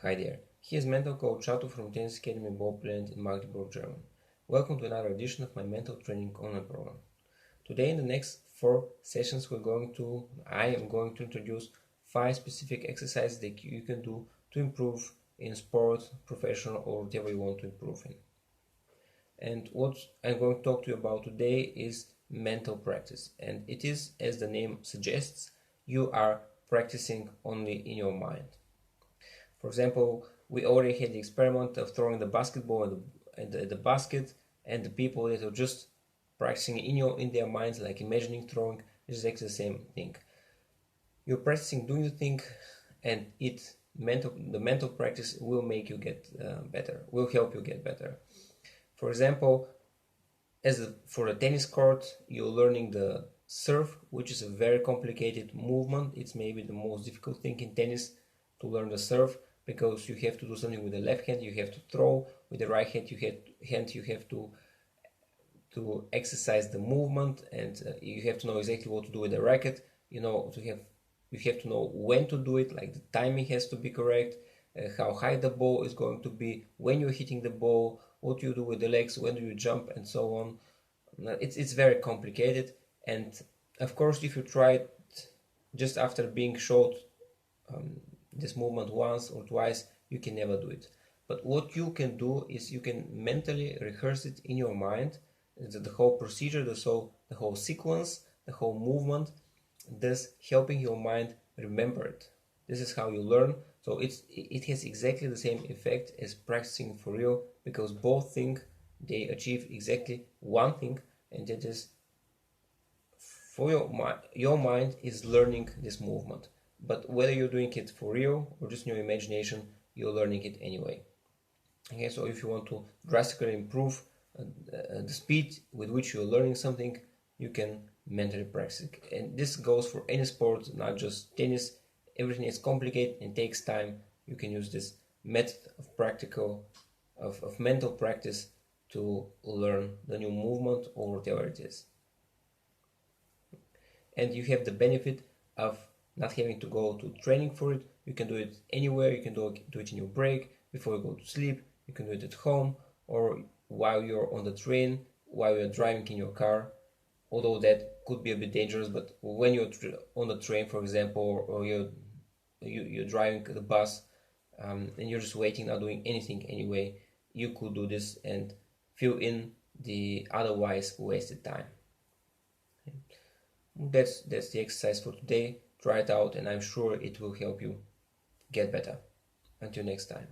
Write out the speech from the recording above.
Hi there, here's mental coach Chato from Tennis Academy Ballplant in Magdeburg, Germany. Welcome to another edition of my mental training online program. Today in the next 4 sessions I am going to introduce 5 specific exercises that you can do to improve in sport, professional or whatever you want to improve in. And what I'm going to talk to you about today is mental practice. And it is, as the name suggests, you are practicing only in your mind. For example, we already had the experiment of throwing the basketball at the basket, and the people that are just practicing in their minds, like imagining throwing, is exactly the same thing. You're practicing doing the thing, and the mental practice will make you get better, will help you get better. For example, for the tennis court, you're learning the serve, which is a very complicated movement. It's maybe the most difficult thing in tennis to learn the serve, because you have to do something with the left hand, you have to throw with the right hand, you have to exercise the movement, and you have to know exactly what to do with the racket. You have to know when to do it, like the timing has to be correct, how high the ball is going to be, when you're hitting the ball, what you do with the legs, when do you jump, and so on. It's very complicated, and of course, if you try it just after being showed this movement once or twice, you can never do it. But what you can do is you can mentally rehearse it in your mind, the whole procedure, the whole sequence, the whole movement, thus helping your mind remember it. This is how you learn. So it has exactly the same effect as practicing for real, because both things, they achieve exactly one thing, and that is for your mind is learning this movement. But whether you're doing it for real or just in your imagination, you're learning it anyway. Okay, so if you want to drastically improve the speed with which you're learning something, you can mentally practice it. And this goes for any sport, not just tennis. Everything is complicated and takes time. You can use this method of mental practice to learn the new movement or whatever it is. And you have the benefit of not having to go to training for it. You can do it anywhere. You can do it in your break, before you go to sleep. You can do it at home, or while you're on the train, while you're driving in your car, although that could be a bit dangerous. But when you're on the train, for example, or you're driving the bus, and you're just waiting, not doing anything anyway, you could do this and fill in the otherwise wasted time. That's the exercise for today. Try it out, and I'm sure it will help you get better. Until next time.